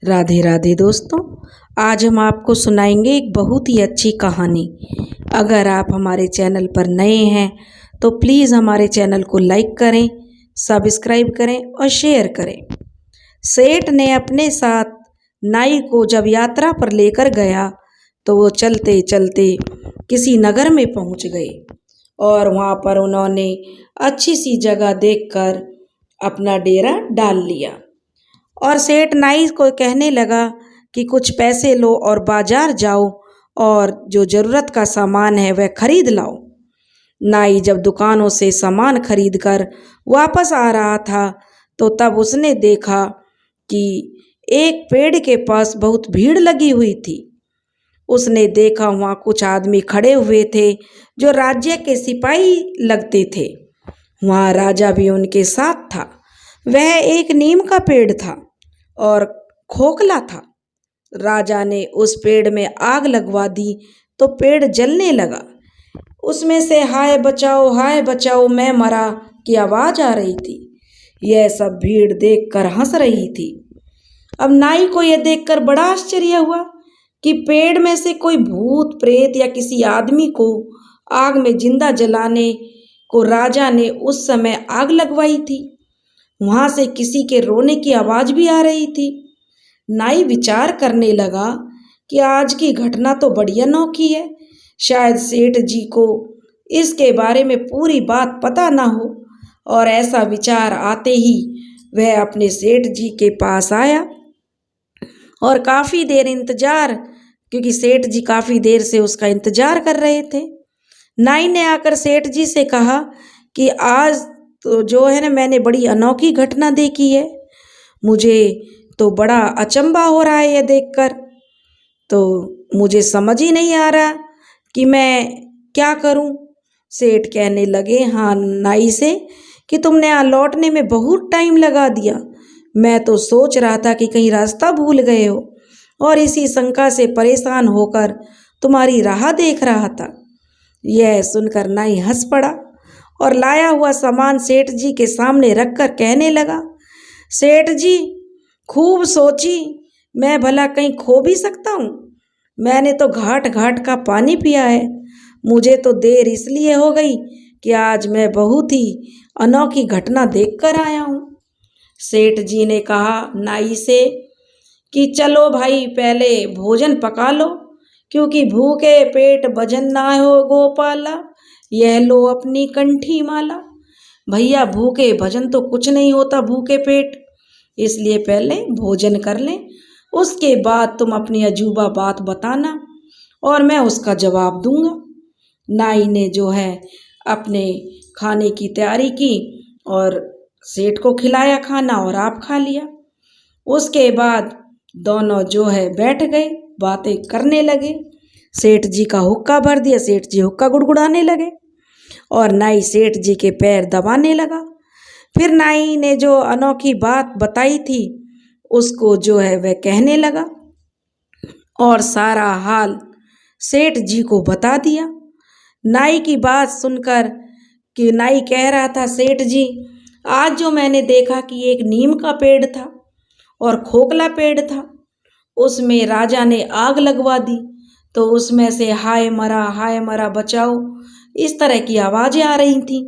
राधे राधे दोस्तों। आज हम आपको सुनाएंगे एक बहुत ही अच्छी कहानी। अगर आप हमारे चैनल पर नए हैं तो प्लीज़ हमारे चैनल को लाइक करें, सब्सक्राइब करें और शेयर करें। सेठ ने अपने साथ नाई को जब यात्रा पर लेकर गया तो वो चलते चलते किसी नगर में पहुंच गए और वहां पर उन्होंने अच्छी सी जगह देखकर अपना डेरा डाल लिया। और सेठ नाई को कहने लगा कि कुछ पैसे लो और बाजार जाओ और जो ज़रूरत का सामान है वह खरीद लाओ। नाई जब दुकानों से सामान खरीद कर वापस आ रहा था तो तब उसने देखा कि एक पेड़ के पास बहुत भीड़ लगी हुई थी। उसने देखा वहाँ कुछ आदमी खड़े हुए थे जो राज्य के सिपाही लगते थे। वहाँ राजा भी उनके साथ था। वह एक नीम का पेड़ था और खोखला था। राजा ने उस पेड़ में आग लगवा दी तो पेड़ जलने लगा। उसमें से हाय बचाओ मैं मरा की आवाज आ रही थी। यह सब भीड़ देखकर हंस रही थी। अब नाई को यह देखकर बड़ा आश्चर्य हुआ कि पेड़ में से कोई भूत प्रेत या किसी आदमी को आग में जिंदा जलाने को राजा ने उस समय आग लगवाई थी। वहां से किसी के रोने की आवाज भी आ रही थी। नाई विचार करने लगा कि आज की घटना तो बड़ी अनोखी है। शायद सेठ जी को इसके बारे में पूरी बात पता ना हो। और ऐसा विचार आते ही वह अपने सेठ जी के पास आया और काफी देर इंतजार, क्योंकि सेठ जी काफी देर से उसका इंतजार कर रहे थे। नाई ने आकर सेठ जी से कहा कि आज तो जो है ना, मैंने बड़ी अनोखी घटना देखी है। मुझे तो बड़ा अचंभा हो रहा है यह देखकर। तो मुझे समझ ही नहीं आ रहा कि मैं क्या करूं। सेठ कहने लगे हाँ नाई से कि तुमने यहाँ लौटने में बहुत टाइम लगा दिया। मैं तो सोच रहा था कि कहीं रास्ता भूल गए हो और इसी शंका से परेशान होकर तुम्हारी राह देख रहा था। यह सुनकर नाई हंस पड़ा और लाया हुआ सामान सेठ जी के सामने रखकर कहने लगा, सेठ जी खूब सोची, मैं भला कहीं खो भी सकता हूँ। मैंने तो घाट घाट का पानी पिया है। मुझे तो देर इसलिए हो गई कि आज मैं बहुत ही अनोखी घटना देखकर आया हूँ। सेठ जी ने कहा नाई से कि चलो भाई पहले भोजन पका लो, क्योंकि भूखे पेट भजन ना हो गोपाला, यह लो अपनी कंठी माला। भैया भूखे भजन तो कुछ नहीं होता भूखे पेट, इसलिए पहले भोजन कर लें, उसके बाद तुम अपनी अजूबा बात बताना और मैं उसका जवाब दूंगा। नाई ने जो है अपने खाने की तैयारी की और सेठ को खिलाया खाना और आप खा लिया। उसके बाद दोनों जो है बैठ गए, बातें करने लगे। सेठ जी का हुक्का भर दिया, सेठ जी हुक्का गुड़गुड़ाने लगे और नाई सेठ जी के पैर दबाने लगा। फिर नाई ने जो अनोखी बात बताई थी उसको जो है वह कहने लगा और सारा हाल सेठ जी को बता दिया। नाई की बात सुनकर कि नाई कह रहा था, सेठ जी आज जो मैंने देखा कि एक नीम का पेड़ था और खोखला पेड़ था, उसमें राजा ने आग लगवा दी तो उसमें से हाय मरा बचाओ इस तरह की आवाजें आ रही थी,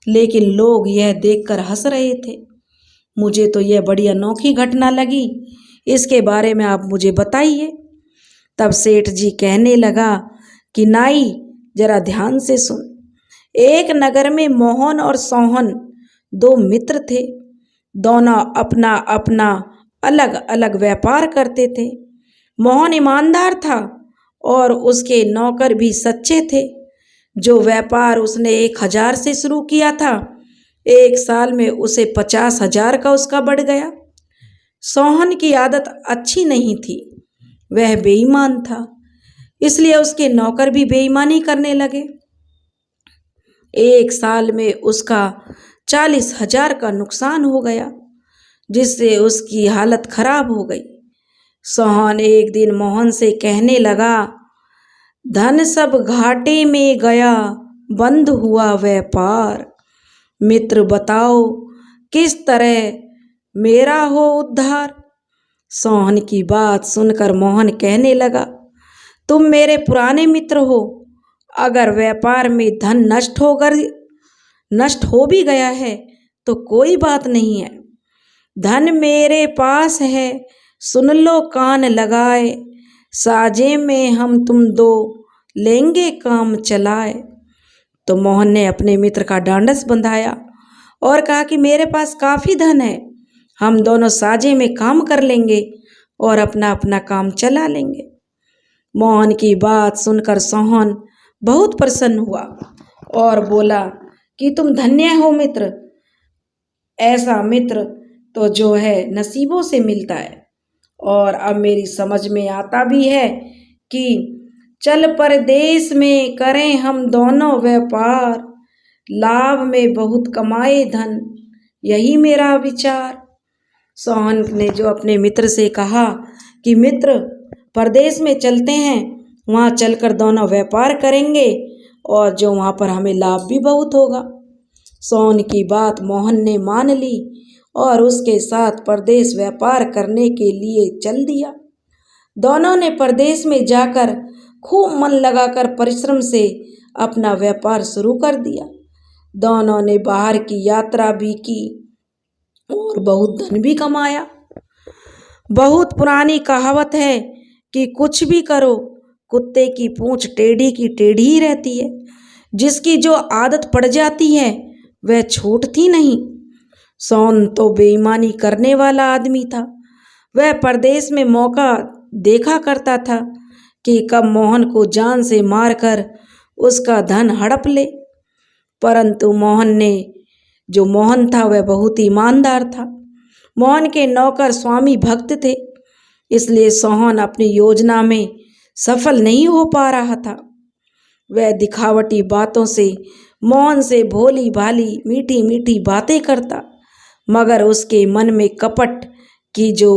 लेकिन लोग यह देखकर हंस रहे थे। मुझे तो यह बड़ी अनोखी घटना लगी, इसके बारे में आप मुझे बताइए। तब सेठ जी कहने लगा कि नाई जरा ध्यान से सुन। एक नगर में मोहन और सोहन दो मित्र थे। दोनों अपना अपना अलग अलग व्यापार करते थे। मोहन ईमानदार था और उसके नौकर भी सच्चे थे। जो व्यापार उसने 1,000 से शुरू किया था, 1 साल में उसे 50,000 का उसका बढ़ गया। सोहन की आदत अच्छी नहीं थी, वह बेईमान था, इसलिए उसके नौकर भी बेईमानी करने लगे। 1 साल में उसका 40,000 का नुकसान हो गया, जिससे उसकी हालत खराब हो गई। सोहन एक दिन मोहन से कहने लगा, धन सब घाटे में गया, बंद हुआ व्यापार। मित्र बताओ किस तरह मेरा हो उद्धार। सोहन की बात सुनकर मोहन कहने लगा, तुम मेरे पुराने मित्र हो। अगर व्यापार में धन नष्ट हो भी गया है तो कोई बात नहीं है। धन मेरे पास है, सुन लो कान लगाए। साजे में हम तुम दो लेंगे काम चलाए। तो मोहन ने अपने मित्र का ढांढस बंधाया और कहा कि मेरे पास काफ़ी धन है, हम दोनों साजे में काम कर लेंगे और अपना अपना काम चला लेंगे। मोहन की बात सुनकर सोहन बहुत प्रसन्न हुआ और बोला कि तुम धन्य हो मित्र। ऐसा मित्र तो जो है नसीबों से मिलता है। और अब मेरी समझ में आता भी है कि चल परदेश में करें हम दोनों व्यापार, लाभ में बहुत कमाए धन, यही मेरा विचार। सोहन ने जो अपने मित्र से कहा कि मित्र परदेश में चलते हैं, वहाँ चलकर दोनों व्यापार करेंगे और जो वहाँ पर हमें लाभ भी बहुत होगा। सोहन की बात मोहन ने मान ली और उसके साथ परदेश व्यापार करने के लिए चल दिया। दोनों ने परदेश में जाकर खूब मन लगाकर परिश्रम से अपना व्यापार शुरू कर दिया। दोनों ने बाहर की यात्रा भी की और बहुत धन भी कमाया। बहुत पुरानी कहावत है कि कुछ भी करो, कुत्ते की पूंछ टेढ़ी की टेढ़ी ही रहती है। जिसकी जो आदत पड़ जाती है वह छूटती नहीं। सोहन तो बेईमानी करने वाला आदमी था। वह परदेश में मौका देखा करता था कि कब मोहन को जान से मारकर उसका धन हड़प ले। परंतु मोहन था वह बहुत ईमानदार था। मोहन के नौकर स्वामी भक्त थे, इसलिए सोहन अपनी योजना में सफल नहीं हो पा रहा था। वह दिखावटी बातों से मोहन से भोली भाली मीठी मीठी बातें करता, मगर उसके मन में कपट की जो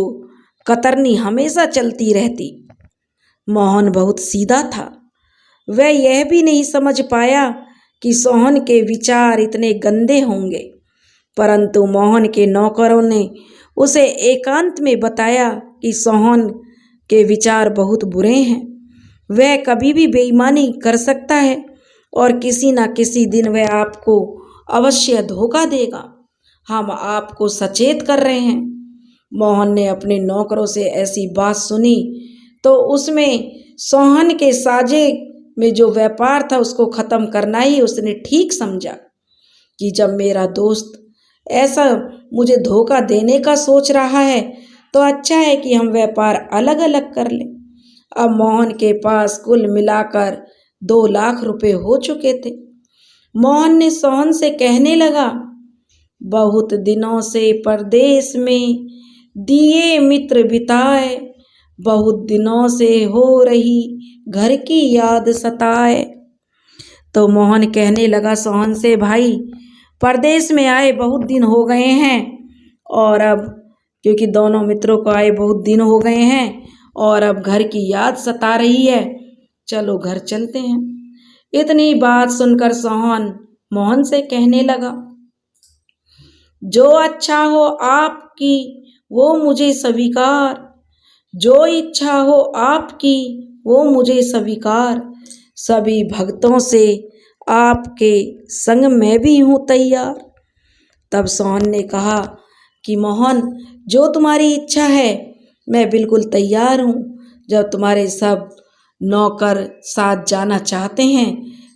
कतरनी हमेशा चलती रहती। मोहन बहुत सीधा था। वह यह भी नहीं समझ पाया कि सोहन के विचार इतने गंदे होंगे, परंतु मोहन के नौकरों ने उसे एकांत में बताया कि सोहन के विचार बहुत बुरे हैं। वह कभी भी बेईमानी कर सकता है और किसी न किसी दिन वह आपको अवश्य धोखा देगा। हम आपको सचेत कर रहे हैं। मोहन ने अपने नौकरों से ऐसी बात सुनी तो उसमें सोहन के साजे में जो व्यापार था उसको ख़त्म करना ही उसने ठीक समझा कि जब मेरा दोस्त ऐसा मुझे धोखा देने का सोच रहा है तो अच्छा है कि हम व्यापार अलग अलग कर लें। अब मोहन के पास कुल मिलाकर 2 लाख रुपए हो चुके थे। मोहन ने सोहन से कहने लगा, बहुत दिनों से परदेश में दिए मित्र बिताए, बहुत दिनों से हो रही घर की याद सताए। तो मोहन कहने लगा सोहन से, भाई परदेश में आए बहुत दिन हो गए हैं और अब क्योंकि दोनों मित्रों को आए बहुत दिन हो गए हैं और अब घर की याद सता रही है, चलो घर चलते हैं। इतनी बात सुनकर सोहन मोहन से कहने लगा, जो अच्छा हो आपकी वो मुझे स्वीकार, जो इच्छा हो आपकी वो मुझे स्वीकार, सभी भक्तों से आपके संग मैं भी हूँ तैयार। तब सोहन ने कहा कि मोहन, जो तुम्हारी इच्छा है मैं बिल्कुल तैयार हूँ। जब तुम्हारे सब नौकर साथ जाना चाहते हैं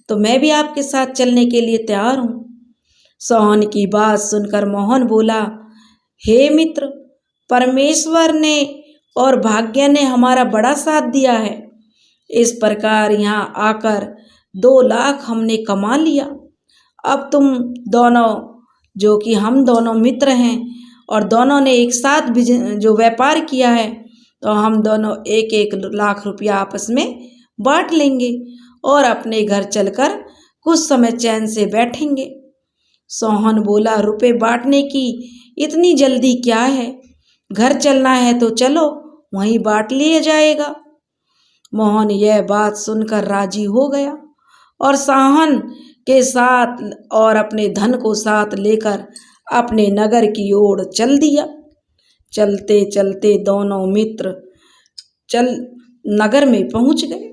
तो मैं भी आपके साथ चलने के लिए तैयार हूँ। सोहन की बात सुनकर मोहन बोला, हे मित्र, परमेश्वर ने और भाग्य ने हमारा बड़ा साथ दिया है। इस प्रकार यहाँ आकर 2 लाख हमने कमा लिया। अब तुम दोनों जो कि हम दोनों मित्र हैं और दोनों ने एक साथ जो व्यापार किया है तो हम दोनों 1-1 लाख रुपया आपस में बांट लेंगे और अपने घर चलकर कुछ समय चैन से बैठेंगे। सोहन बोला, रुपए बांटने की इतनी जल्दी क्या है, घर चलना है तो चलो वहीं बांट लिया जाएगा। मोहन यह बात सुनकर राजी हो गया और सोहन के साथ और अपने धन को साथ लेकर अपने नगर की ओर चल दिया। चलते चलते दोनों मित्र नगर में पहुंच गए।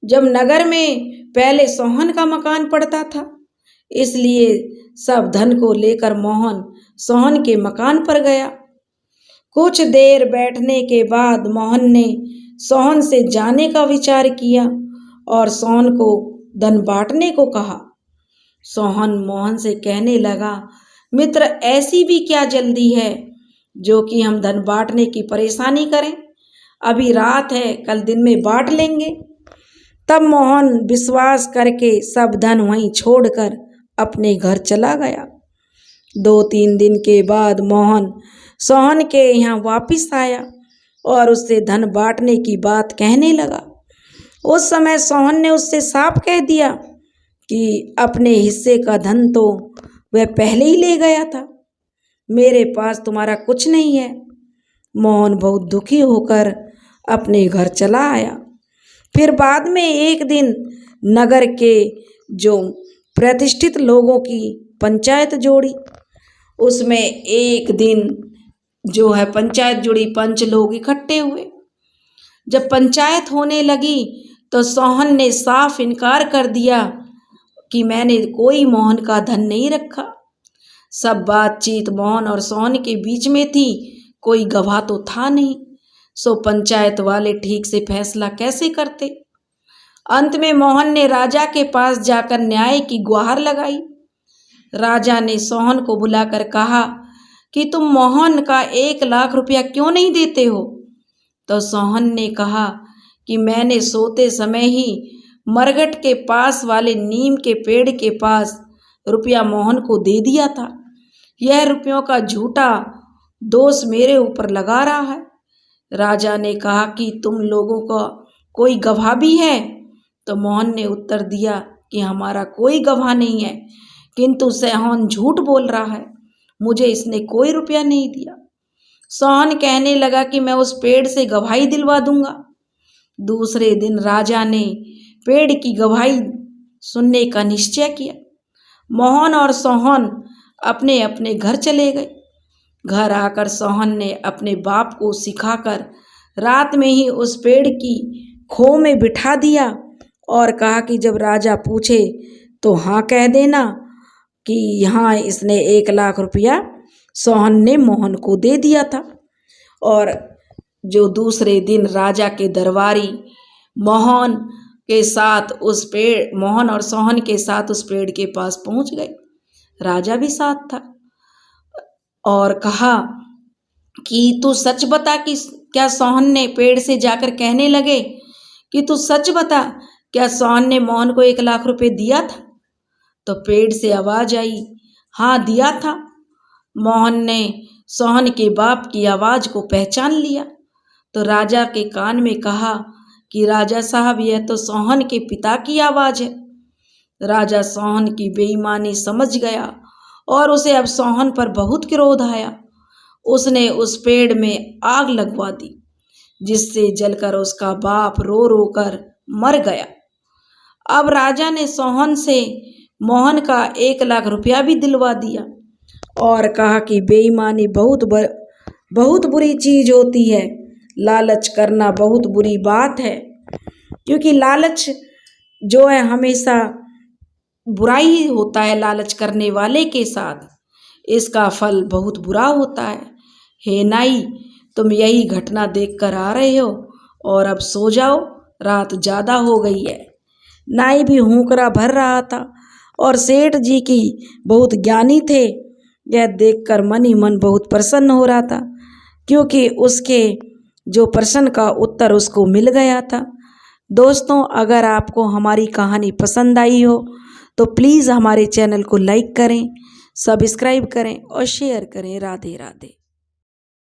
जब नगर में पहले सोहन का मकान पड़ता था, इसलिए सब धन को लेकर मोहन सोहन के मकान पर गया। कुछ देर बैठने के बाद मोहन ने सोहन से जाने का विचार किया और सोहन को धन बांटने को कहा। सोहन मोहन से कहने लगा, मित्र, ऐसी भी क्या जल्दी है जो कि हम धन बांटने की परेशानी करें? अभी रात है, कल दिन में बांट लेंगे। तब मोहन विश्वास करके सब धन वहीं छोड़कर अपने घर चला गया। 2-3 दिन के बाद मोहन सोहन के यहाँ वापिस आया और उससे धन बांटने की बात कहने लगा। उस समय सोहन ने उससे साफ कह दिया कि अपने हिस्से का धन तो वह पहले ही ले गया था, मेरे पास तुम्हारा कुछ नहीं है। मोहन बहुत दुखी होकर अपने घर चला आया। फिर बाद में एक दिन नगर के जो प्रतिष्ठित लोगों की पंचायत जोड़ी। उसमें एक दिन जो है पंचायत जुड़ी, पंच लोग इकट्ठे हुए। जब पंचायत होने लगी तो सोहन ने साफ इनकार कर दिया कि मैंने कोई मोहन का धन नहीं रखा। सब बातचीत मोहन और सोहन के बीच में थी, कोई गवाह तो था नहीं। सो पंचायत वाले ठीक से फैसला कैसे करते? अंत में मोहन ने राजा के पास जाकर न्याय की गुहार लगाई। राजा ने सोहन को बुलाकर कहा कि तुम मोहन का 1 लाख रुपया क्यों नहीं देते हो? तो सोहन ने कहा कि मैंने सोते समय ही मरघट के पास वाले नीम के पेड़ के पास रुपया मोहन को दे दिया था। यह रुपयों का झूठा दोष मेरे ऊपर लगा रहा है। राजा ने कहा कि तुम लोगों का कोई गवाह भी है? तो मोहन ने उत्तर दिया कि हमारा कोई गवाह नहीं है, किंतु सोहन झूठ बोल रहा है, मुझे इसने कोई रुपया नहीं दिया। सोहन कहने लगा कि मैं उस पेड़ से गवाही दिलवा दूंगा। दूसरे दिन राजा ने पेड़ की गवाही सुनने का निश्चय किया। मोहन और सोहन अपने अपने घर चले गए। घर आकर सोहन ने अपने बाप को सिखाकर रात में ही उस पेड़ की खो में बिठा दिया और कहा कि जब राजा पूछे तो हाँ कह देना कि यहाँ इसने 1 लाख रुपया सोहन ने मोहन को दे दिया था। और जो दूसरे दिन राजा के दरबारी मोहन और सोहन के साथ उस पेड़ के पास पहुंच गए। राजा भी साथ था और कहा कि तू सच बता कि क्या सोहन ने पेड़ से जाकर कहने लगे कि तू सच बता, क्या सोहन ने मोहन को 1 लाख रुपए दिया था? तो पेड़ से आवाज आई, हाँ दिया था। मोहन ने सोहन के बाप की आवाज को पहचान लिया तो राजा के कान में कहा कि राजा साहब, यह तो सोहन के पिता की आवाज है। राजा सोहन की बेईमानी समझ गया और उसे अब सोहन पर बहुत क्रोध आया। उसने उस पेड़ में आग लगवा दी, जिससे जलकर उसका बाप रो रो कर मर गया। अब राजा ने सोहन से मोहन का 1 लाख रुपया भी दिलवा दिया और कहा कि बेईमानी बहुत बुरी चीज होती है, लालच करना बहुत बुरी बात है, क्योंकि लालच जो है हमेशा बुराई ही होता है। लालच करने वाले के साथ इसका फल बहुत बुरा होता है। हे नाई, तुम यही घटना देखकर आ रहे हो और अब सो जाओ, रात ज़्यादा हो गई है। नाई भी हुंकरा भर रहा था और सेठ जी की बहुत ज्ञानी थे। यह देखकर मन ही मन बहुत प्रसन्न हो रहा था, क्योंकि उसके जो प्रश्न का उत्तर उसको मिल गया था। दोस्तों, अगर आपको हमारी कहानी पसंद आई हो तो प्लीज़ हमारे चैनल को लाइक करें, सब्सक्राइब करें और शेयर करें। राधे राधे।